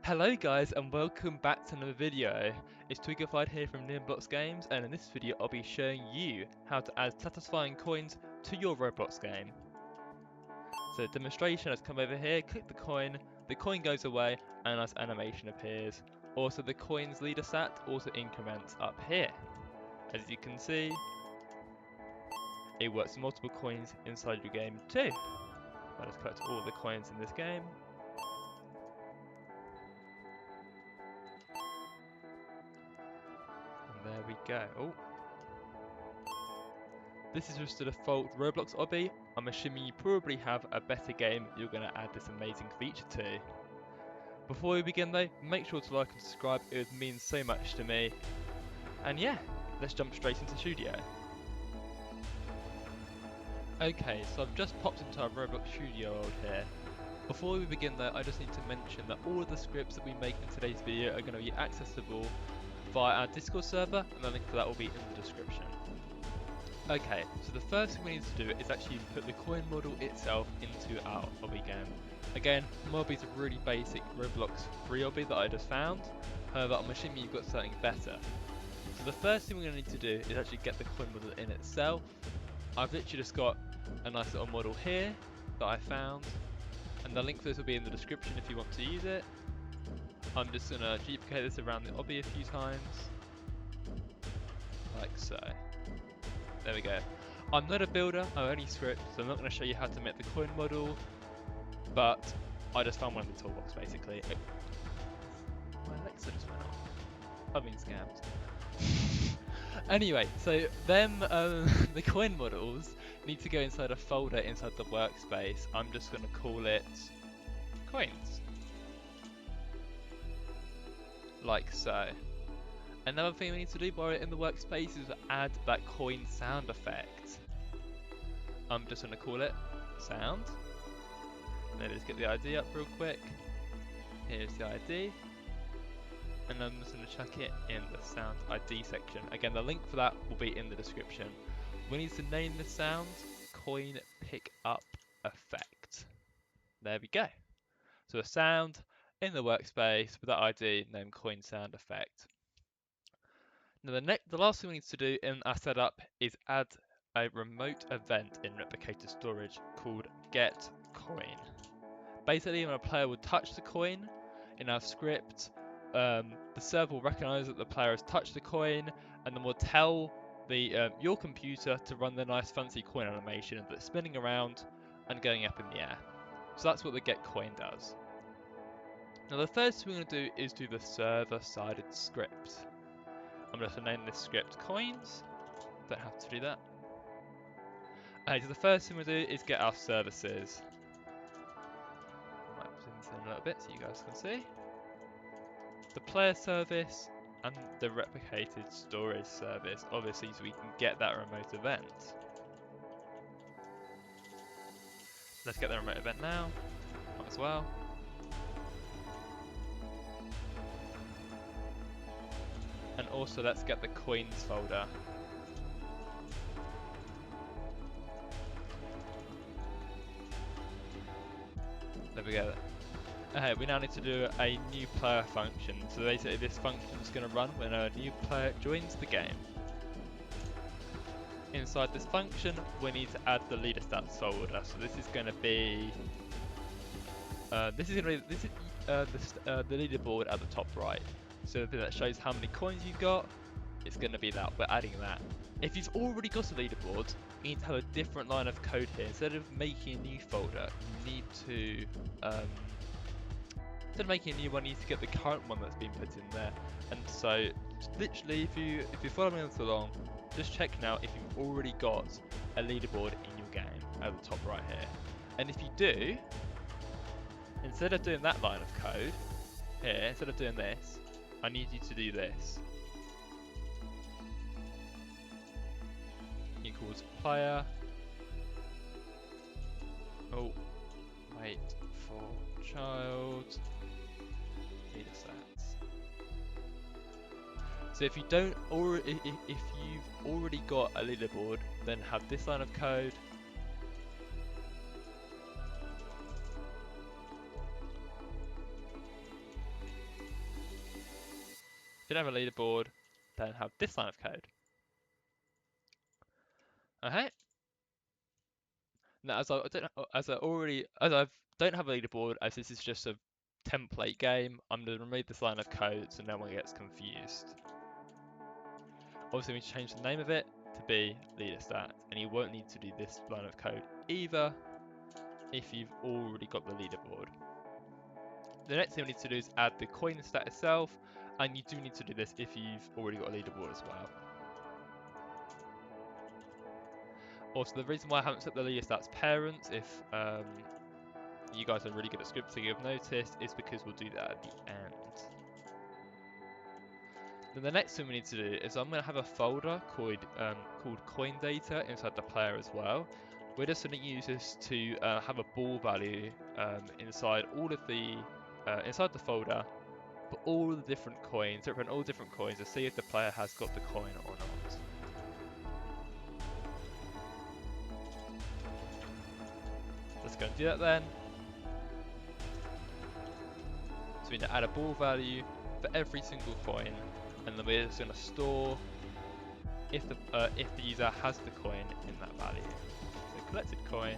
Hello guys and welcome back to another video. It's Twiggified here from Roblox Games, and in this video I'll be showing you how to add satisfying coins to your Roblox game. So the demonstration has come over here, click the coin goes away and a nice animation appears. Also the coins leader stat also increments up here. As you can see, it works with multiple coins inside your game too. I'll just collect all the coins in this game. And there we go. Oh. This is just the default Roblox obby. I'm assuming you probably have a better game you're going to add this amazing feature to. Before we begin though, make sure to like and subscribe, it would mean so much to me. And yeah, let's jump straight into Studio. Okay, so I've just popped into our Roblox Studio world here. Before we begin though, I just need to mention that all of the scripts that we make in today's video are going to be accessible via our Discord server, and the link for that will be in the description. Okay, so the first thing we need to do is actually put the coin model itself into our obby game. Again, my obby is a really basic Roblox free obby that I just found, however I'm assuming you've got something better. So the first thing we're going to need to do is actually get the coin model in itself. I've literally just got a nice little model here that I found, and the link for this will be in the description if you want to use it. I'm just going to duplicate this around the obby a few times, like so. There we go. I'm not a builder, I only script, so I'm not going to show you how to make the coin model, but I just found one in the toolbox basically. My Alexa just went off. I've been scammed. Anyway, so the coin models need to go inside a folder inside the workspace. I'm just going to call it coins. Like so. Another thing we need to do while we're in the workspace is add that coin sound effect. I'm just going to call it sound. Let's get the ID up real quick. Here's the ID. And I'm just going to chuck it in the sound ID section. Again, the link for that will be in the description. We need to name the sound coin pick up effect. There we go. So a sound in the workspace with that ID named coin sound effect. Now the last thing we need to do in our setup is add a remote event in replicator storage called getCoin. Basically, when a player will touch the coin in our script, the server will recognize that the player has touched the coin, and then will tell your computer to run the nice fancy coin animation that's spinning around and going up in the air. So that's what the getCoin does. Now the first thing we're going to do is do the server-sided script. I'm going to name this script coins. Don't have to do that. Okay, so the first thing we'll do is get our services. I might zoom this in a little bit so you guys can see. The player service and the replicated storage service, obviously, so we can get that remote event. Let's get the remote event now. Might as well. And also let's get the coins folder. There we go. Okay, we now need to do a new player function. So basically this function is going to run when a new player joins the game. Inside this function we need to add the leader stats folder. So this is going to be the leaderboard at the top right. So that shows how many coins you've got. It's going to be that. We're adding that. If you've already got a leaderboard, you need to have a different line of code here. Instead of making a new folder, you need to instead of making a new one, you need to get the current one that's been put in there. And so, literally, if you're following us along, just check now if you've already got a leaderboard in your game at the top right here. And if you do, instead of doing that line of code here, instead of doing this, I need you to do this. Equals player. Oh, wait for child. Leader stats. So if you don't, or if you've already got a leaderboard, then have this line of code. you don't have a leaderboard, then have this line of code. Okay. Now, as I don't have a leaderboard, as this is just a template game, I'm going to remove this line of code so no one gets confused. Obviously, we need to change the name of it to be leader stat, and you won't need to do this line of code either if you've already got the leaderboard. The next thing we need to do is add the coin stat itself, and you do need to do this if you've already got a leaderboard as well. Also, the reason why I haven't set the leader stats parents, if you guys are really good at scripting, you've noticed, is because we'll do that at the end. Then the next thing we need to do is I'm going to have a folder called coin data inside the player as well. We're just going to use this to have a ball value inside all of the inside the folder for all of the different coins, represent all different coins, to see if the player has got the coin or not. Let's go and do that then. So we need to add a ball value for every single coin, and then we're just going to store if the user has the coin in that value. So collected coin.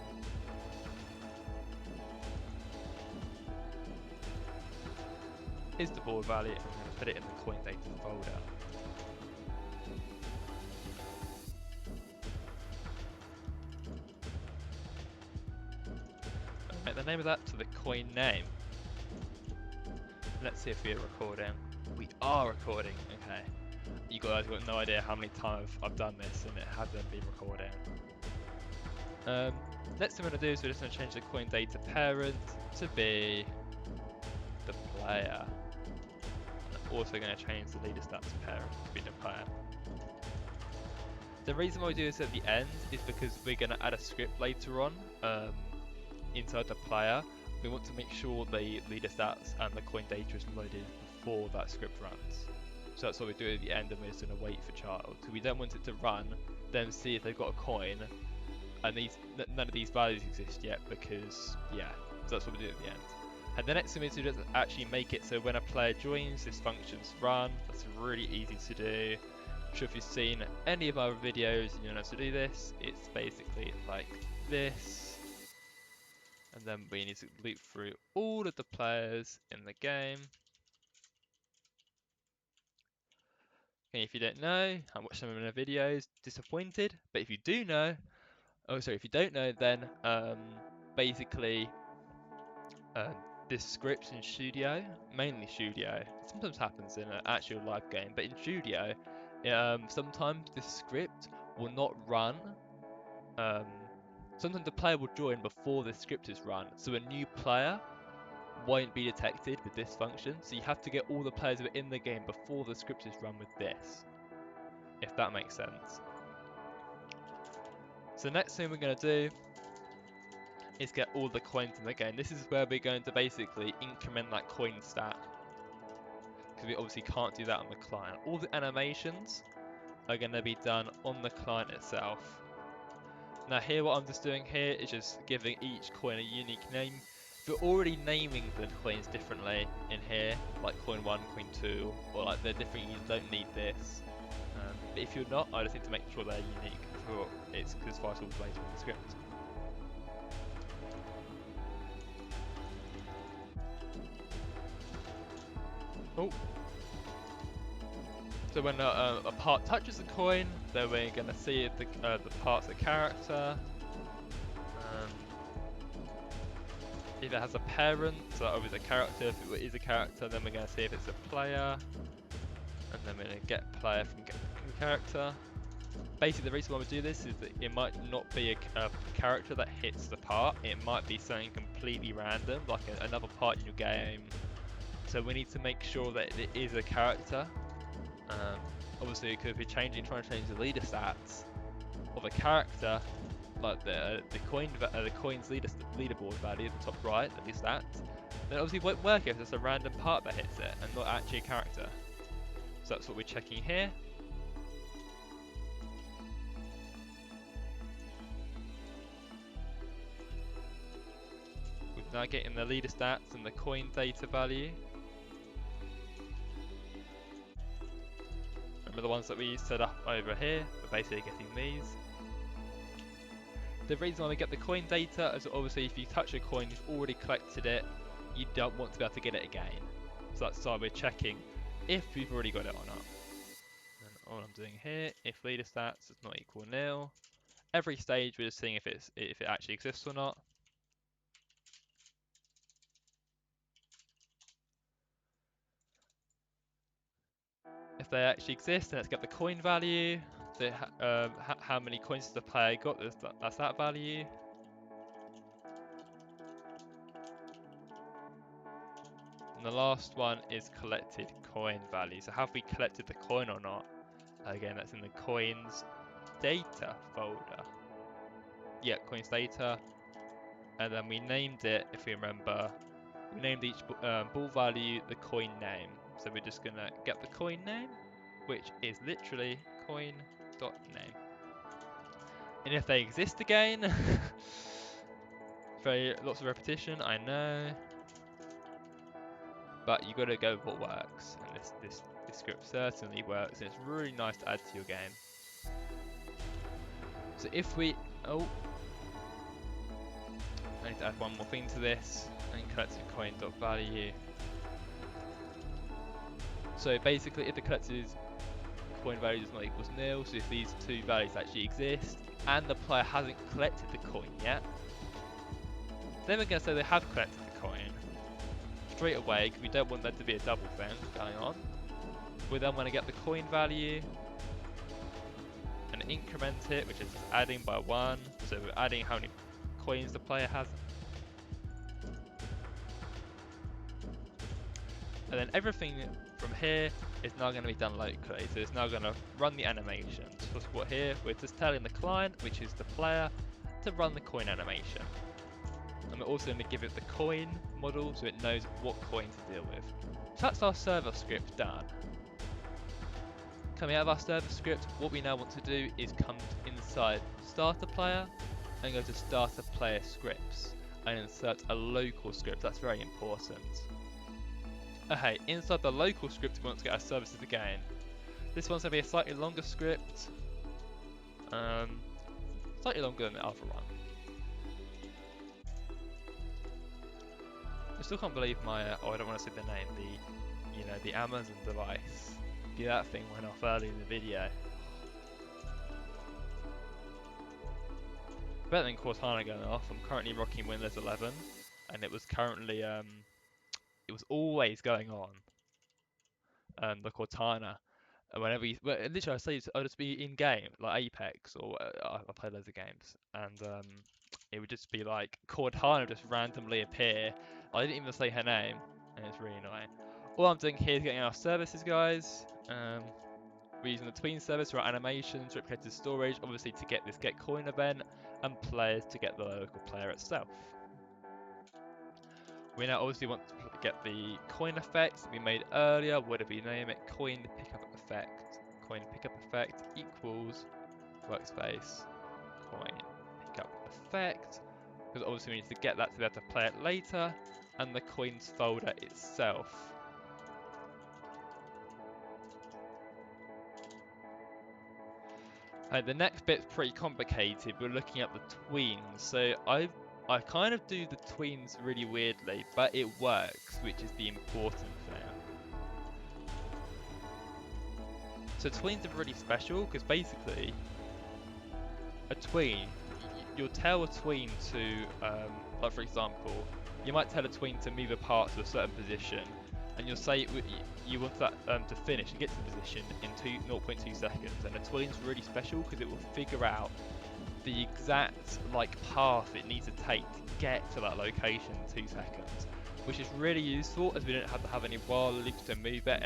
Is the ball value, and we're going to put it in the coin data folder. Make the name of that to the coin name. Let's see if we are recording. We are recording, okay. You guys got no idea how many times I've done this and it hasn't been recording. Next thing we're going to do is we're just going to change the coin data parent to be the player. And also going to change the leader stats parent to be the player. The reason why we do this at the end is because we're going to add a script later on inside the player. We want to make sure the leader stats and the coin data is loaded before that script runs. So that's what we do at the end, and we're just going to wait for child. So we don't want it to run, then see if they've got a coin, and none of these values exist yet because, yeah, so that's what we do at the end. And the next thing we do is actually make it so when a player joins, this function's run. That's really easy to do. I'm sure if you've seen any of our videos, you know how to do this. It's basically like this. And then we need to loop through all of the players in the game. Okay, if you don't know, I watched some of the videos, disappointed. But if you do know, if you don't know, then basically this script in Studio, mainly Studio, it sometimes happens in an actual live game, but in Studio, sometimes this script will not run. Sometimes the player will join before the script is run, so a new player won't be detected with this function, so you have to get all the players who are in the game before the script is run with this, if that makes sense. So next thing we're going to do is get all the coins in the game. This is where we're going to basically increment that coin stat, because we obviously can't do that on the client. All the animations are going to be done on the client itself. Now here what I'm just doing here is just giving each coin a unique name. We're already naming the coins differently in here, like coin 1, coin 2, or like they're different, you don't need this. But if you're not, I just need to make sure they're unique for it's because vital later in the script. Oh. So when a part touches the coin, then we're going to see if the part's a character. If it has a parent, so that is a character. If it is a character, then we're going to see if it's a player. And then we're going to get player from character. Basically, the reason why we do this is that it might not be a character that hits the part. It might be something completely random, like another part in your game. So we need to make sure that it is a character. Obviously, it could be trying to change the leader stats of a character, like the coin's leaderboard value at the top right, the leader stats. Then obviously it won't work if it's a random part that hits it and not actually a character. So that's what we're checking here. We're now getting the leader stats and the coin data value. Remember the ones that we set up over here? We're basically getting these. The reason why we get the coin data is obviously if you touch a coin, you've already collected it, you don't want to be able to get it again. So that's why we're checking if we've already got it or not. And all I'm doing here, if leader stats is not equal nil, every stage we're just seeing if it actually exists or not. If they actually exist, then let's get the coin value. So how many coins the player got, that's that value. And the last one is collected coin value. So have we collected the coin or not? Again, that's in the coins data folder. Yeah, coins data. And then we named it, if we remember, we named each ball value the coin name. So we're just gonna get the coin name, which is literally coin.name. And if they exist again, very lots of repetition, I know, but you got to go with what works, and this script certainly works, and it's really nice to add to your game. So if we, I need to add one more thing to this, and collected coin.value. So basically, if the collected coin value does not equals nil, so if these two values actually exist, and the player hasn't collected the coin yet, then we're going to say they have collected the coin straight away, because we don't want there to be a double thing going on. We then want to get the coin value and increment it, which is just adding by 1. So we're adding how many coins the player has. And then everything from here is now going to be done locally. So it's now going to run the animation. So what here, we're just telling the client, which is the player, to run the coin animation. And we're also going to give it the coin model so it knows what coin to deal with. So that's our server script done. Coming out of our server script, what we now want to do is come inside starter player and go to starter player scripts and insert a local script. That's very important. Okay, inside the local script we want to get our services again. This one's going to be a slightly longer script, slightly longer than the other one. I still can't believe my, I don't want to say the name, the Amazon device. That thing went off early in the video. Better than Cortana going off. I'm currently rocking Windows 11, and it was currently, it was always going on. The Cortana, and whenever you, well, literally I'd just be in game, like Apex, or I play loads of games, and it would just be like Cortana just randomly appear. I didn't even say her name, and it's really annoying. All I'm doing here is getting our services, guys. We're using the tween service for our animations, replicated storage, obviously to get this get coin event, and players to get the local player itself. We now obviously want to get the coin effect that we made earlier. What did we name it? Coin pickup effect. Coin pickup effect equals workspace coin pickup effect. Because obviously we need to get that to be able to play it later, and the coins folder itself. The next bit's pretty complicated. We're looking at the tweens. So I kind of do the tweens really weirdly, but it works, which is the important thing. So tweens are really special because basically a tween, you'll tell a tween to, like for example, you might tell a tween to move apart to a certain position, and you'll say you want that to finish and get to the position in 0.2 seconds. And a tween's really special because it will figure out the exact path it needs to take to get to that location in 2 seconds, which is really useful as we don't have to have any while loops to move it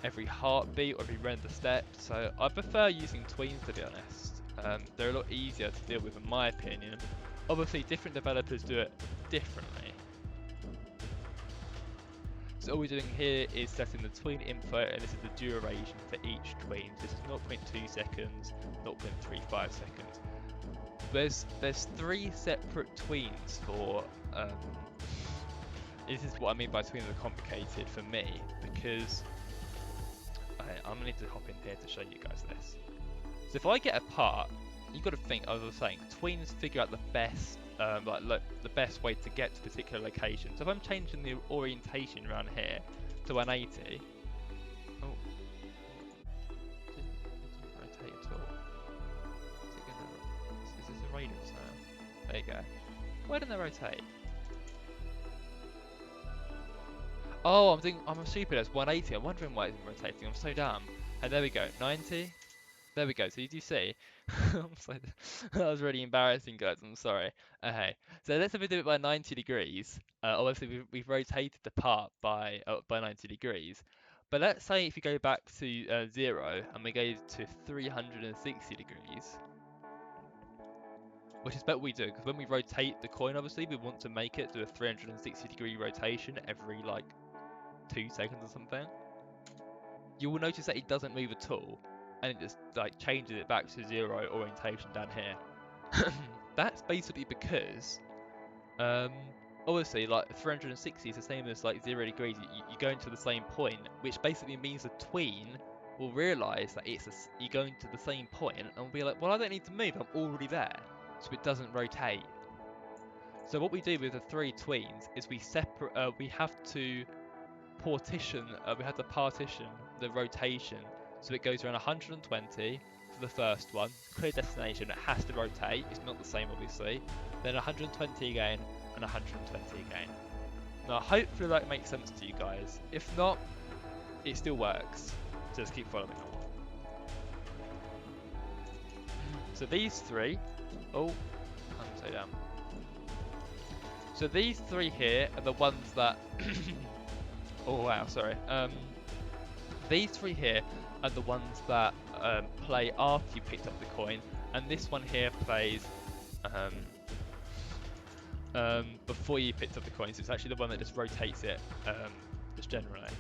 every heartbeat or every render step. So I prefer using tweens, to be honest. They're a lot easier to deal with in my opinion. Obviously different developers do it differently. So all we're doing here is setting the tween input, and this is the duration for each tween. This is 0.2 seconds, 0.35 seconds. There's 3 separate tweens for, this is what I mean by tweens are complicated for me, because Okay, I'm gonna need to hop in here to show you guys this. So if I get a part, you've got to think, as I was saying, tweens figure out the best, the best way to get to a particular location. So if I'm changing the orientation around here to 180, oh, it didn't rotate at all. Is this a radius now? There you go. Why didn't they rotate? Oh, I'm stupid. It's 180. I'm wondering why it's rotating. I'm so dumb. And there we go. 90. There we go. So you do see. I'm sorry. That was really embarrassing, guys. I'm sorry. Okay. So let's say we do it by 90 degrees. Obviously, we've rotated the part by 90 degrees. But let's say if you go back to 0 and we go to 360 degrees, which is what we do, because when we rotate the coin, obviously, we want to make it do a 360-degree rotation every, like, 2 seconds or something. You will notice that it doesn't move at all, and it just, like, changes it back to 0 orientation down here. That's basically because, obviously, like, 360 is the same as, like, 0 degrees. You go into the same point, which basically means the tween will realise that you're going to the same point, and will be like, well, I don't need to move, I'm already there. So it doesn't rotate. So what we do with the 3 tweens is we have to partition the rotation so it goes around 120 for the first one, clear destination, it has to rotate, it's not the same obviously, then 120 again and 120 again. Now hopefully that makes sense to you guys. If not, it still works, so just keep following. So these 3, oh, I'm so dumb. So these 3 here are the ones that oh wow, sorry. These 3 here are the ones that play after you picked up the coin, and this one here plays before you picked up the coin. So it's actually the one that just rotates it, just generally.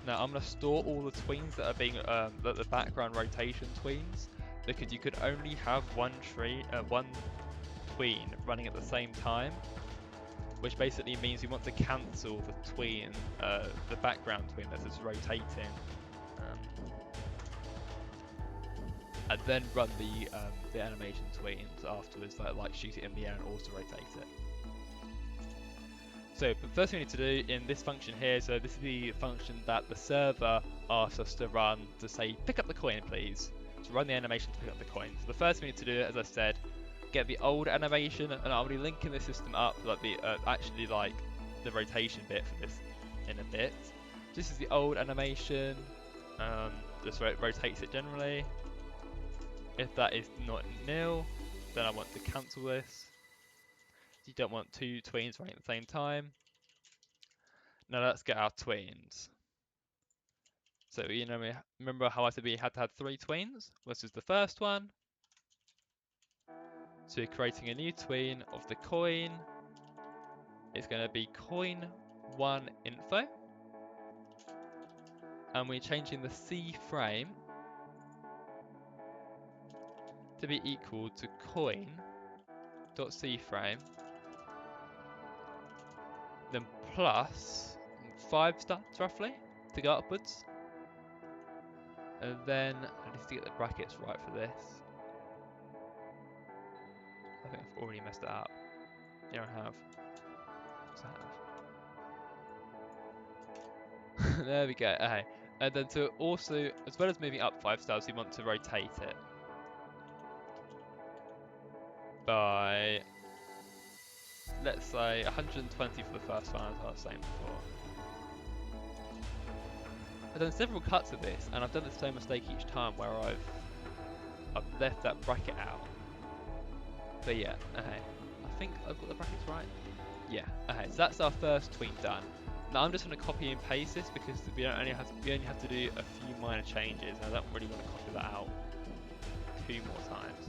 Now I'm going to store all the tweens that are being the background rotation tweens, because you could only have one tween running at the same time, which basically means you want to cancel the tween, the background tween that's just rotating, and then run the animation tweens afterwards that like shoot it in the air and also rotate it. So the first thing we need to do in this function here, so this is the function that the server asks us to run to say pick up the coin please, to run the animation to pick up the coin. So the first thing we need to do, as I said, get the old animation, and I'll be linking the system up, like the actually like the rotation bit for this in a bit. This is the old animation, just where it rotates it generally. If that is not nil, then I want to cancel this. You don't want 2 tweens running at the same time. Now let's get our tweens. So you know, remember how I said we had to have 3 tweens? This is the first one. So you're creating a new tween of the coin. It's going to be coin1 info. And we're changing the C frame to be equal to coin.cframe, then plus 5 stats roughly to go upwards. And then I need to get the brackets right for this. I think I've already messed it up. Yeah, I have. There we go. Okay. And then to also, as well as moving up 5 stars, you want to rotate it by, let's say, 120 for the first one, as I was saying before. I've done several cuts of this, and I've done the same mistake each time where I've left that bracket out. But yeah, okay. I think I've got the brackets right. Yeah, okay, so that's our first tween done. Now I'm just going to copy and paste this because we only have to do a few minor changes, and I don't really want to copy that out 2 more times.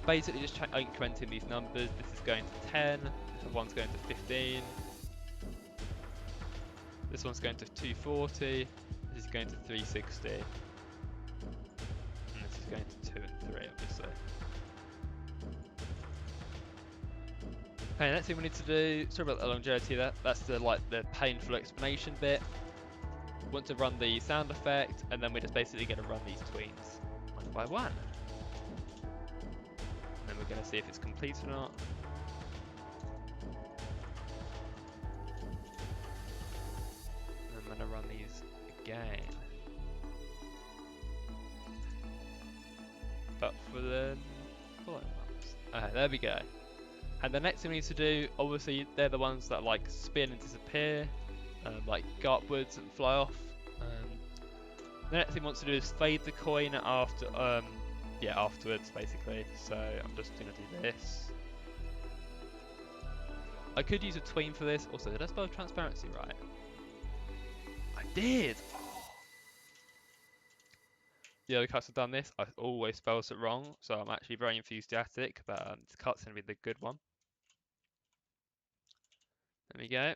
Basically just incrementing these numbers. This is going to 10, this one's going to 15, this one's going to 240, this is going to 360, and this is going to 2 and 3 obviously. Okay, next thing we need to do, sorry about the longevity there, that's the painful explanation bit. We want to run the sound effect, and then we're just basically going to run these tweens one by one. And then we're going to see if it's complete or not. And I'm going to run these again. But for the following ones. Okay, there we go. And the next thing we need to do, obviously they're the ones that like spin and disappear, like go upwards and fly off. The next thing we want to do is fade the coin after, afterwards basically. So I'm just gonna do this. I could use a tween for this. Also, did I spell transparency right? I did. Oh. The other cuts have done this. I always spell it wrong, so I'm actually very enthusiastic that this cut's gonna be the good one. There we go.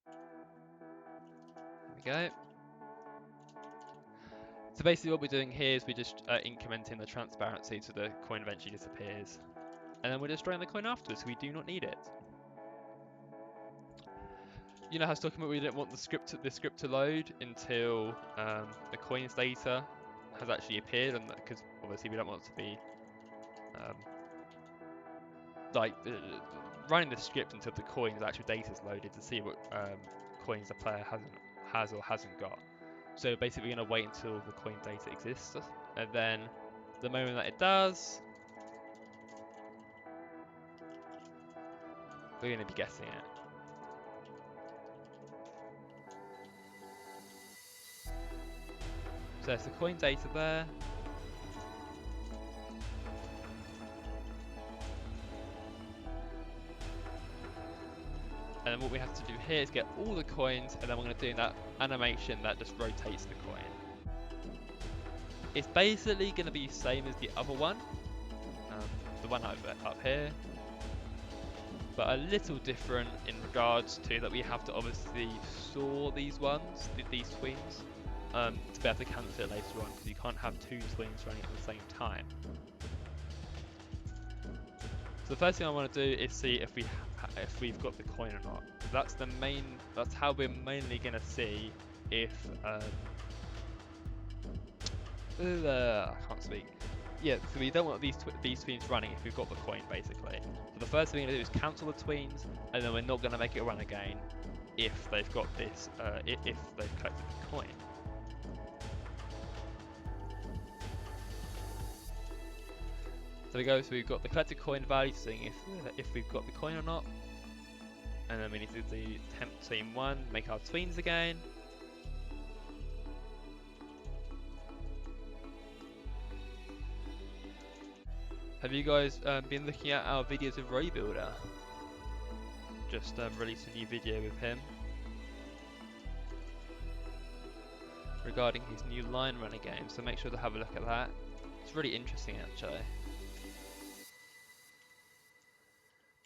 There we go. So basically what we're doing here is we're just incrementing the transparency so the coin eventually disappears. And then we're just drawing the coin afterwards, so we do not need it. You know how I was talking about we didn't want the script to load until the coins data has actually appeared, and because obviously we don't want it to be running the script until the coins actual data is loaded to see what coins the player has or hasn't got. So basically we're going to wait until the coin data exists, and then the moment that it does, we're going to be guessing it. So there's the coin data there. And then what we have to do here is get all the coins, and then we're going to do that animation that just rotates the coin. It's basically going to be the same as the other one, the one up here, but a little different in regards to that we have to obviously store these ones, these tweens, to be able to cancel it later on, because you can't have two tweens running at the same time. So the first thing I want to do is see if we've got the coin or not. That's how we're mainly going to see if I can't speak. Yeah, so we don't want these tweens running if we've got the coin, basically. So the first thing we're going to do is cancel the tweens, and then we're not going to make it run again if they've got this, if they've collected the coin. So we go, so we've got the collected coin value, seeing if we've got the coin or not. And then we need to do temp team 1, make our tweens again. Have you guys been looking at our videos of Robuilder? Just released a new video with him regarding his new line runner game, so make sure to have a look at that. It's really interesting actually.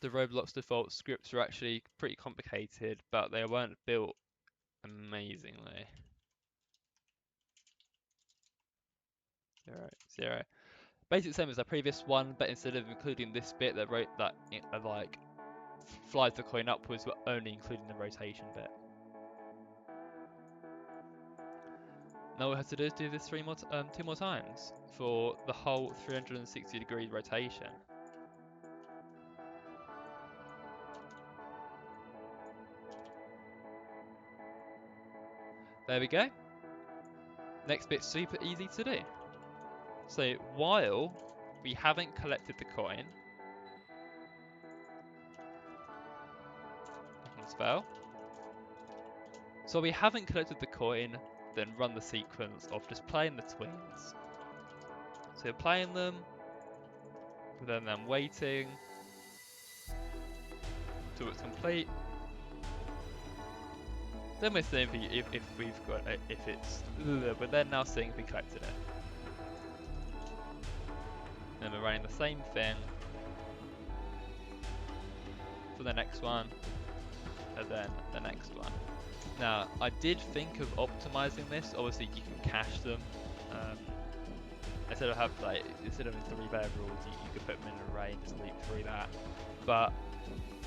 The Roblox default scripts are actually pretty complicated, but they weren't built amazingly. 0, 0. Basically the same as the previous one, but instead of including this bit that like flies the coin upwards, we're only including the rotation bit. Now all we have to do is do this 2 more times for the whole 360-degree rotation. There we go. Next bit's super easy to do. So while we haven't collected the coin, I can spell. So we haven't collected the coin, then run the sequence of just playing the tweens. So playing them, then waiting till it's complete. Then we're seeing if we've got we're then now seeing if we collected it. And we're running the same thing for the next one, and then the next one. Now, I did think of optimizing this. Obviously, you can cache them instead of having three variables, you could put them in an array and just loop through that. But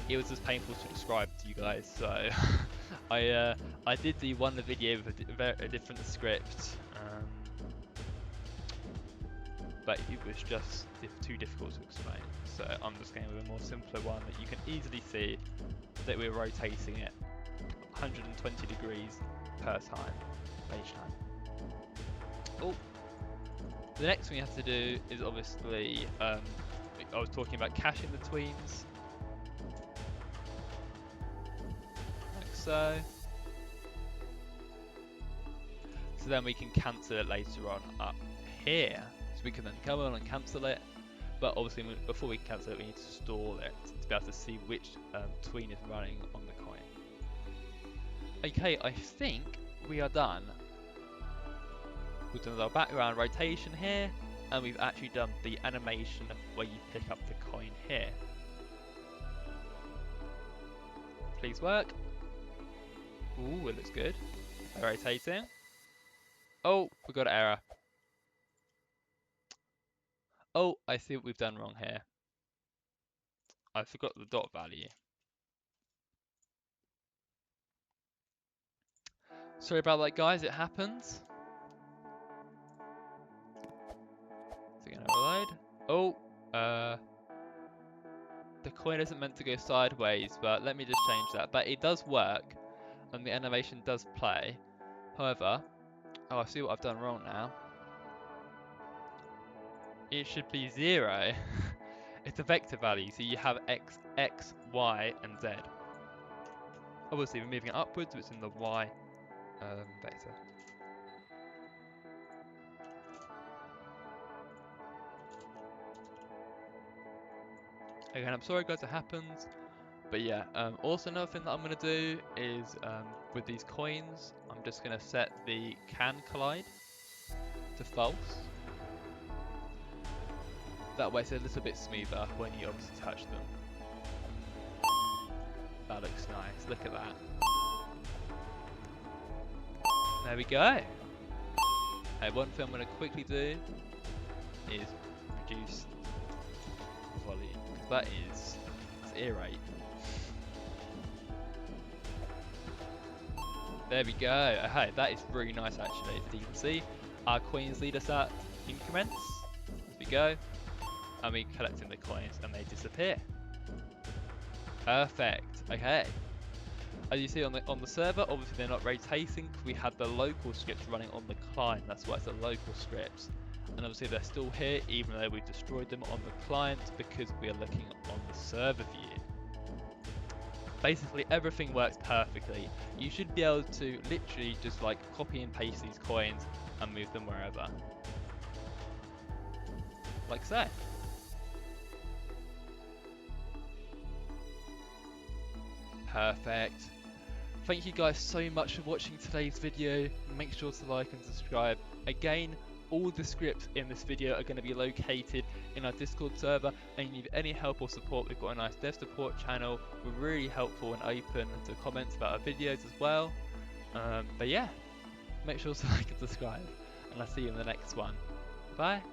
it was just painful to describe to you guys, so I did do one video with a different script, but it was just too difficult to explain. So I'm just going with a more simpler one that you can easily see that we're rotating it 120 degrees per time, each time. Oh, the next thing we have to do is obviously, I was talking about caching the tweens. Like so. So then we can cancel it later on up here. So we can then come on and cancel it. But obviously before we cancel it, we need to store it to be able to see which tween is running on the coin. Okay, I think we are done. We've done our background rotation here, and we've actually done the animation where you pick up the coin here. Please work. Ooh, it looks good. Rotating. Oh, we got an error. Oh, I see what we've done wrong here. I forgot the dot value. Sorry about that, guys, it happens. Is it gonna reload? Oh, the coin isn't meant to go sideways, but let me just change that. But it does work, and the animation does play. However, oh, I see what I've done wrong now. It should be 0. It's a vector value, so you have x, y, and z. Obviously, we're moving it upwards, so it's in the y vector. Again, I'm sorry guys it happens, but yeah, also another thing that I'm going to do is with these coins, I'm just going to set the can collide to false. That way it's a little bit smoother when you obviously touch them. That looks nice, look at that. There we go. Hey, one thing I'm going to quickly do is reduce the volume, because that is ear rape. There we go. Hey, that is really nice actually. As you can see, our coins lead us at increments as we go, and we collecting the coins and they disappear. Perfect. Okay. As you see on the server, obviously they're not rotating because we had the local scripts running on the client. That's why it's the local scripts. And obviously they're still here even though we destroyed them on the client because we are looking on the server view. Basically everything works perfectly. You should be able to literally just like copy and paste these coins and move them wherever. Like so. Perfect. Thank you guys so much for watching today's video. Make sure to like and subscribe. Again, all the scripts in this video are going to be located in our Discord server, and if you need any help or support, we've got a nice dev support channel. We're really helpful and open to comments about our videos as well. But yeah, make sure to like and subscribe, and I'll see you in the next one. Bye.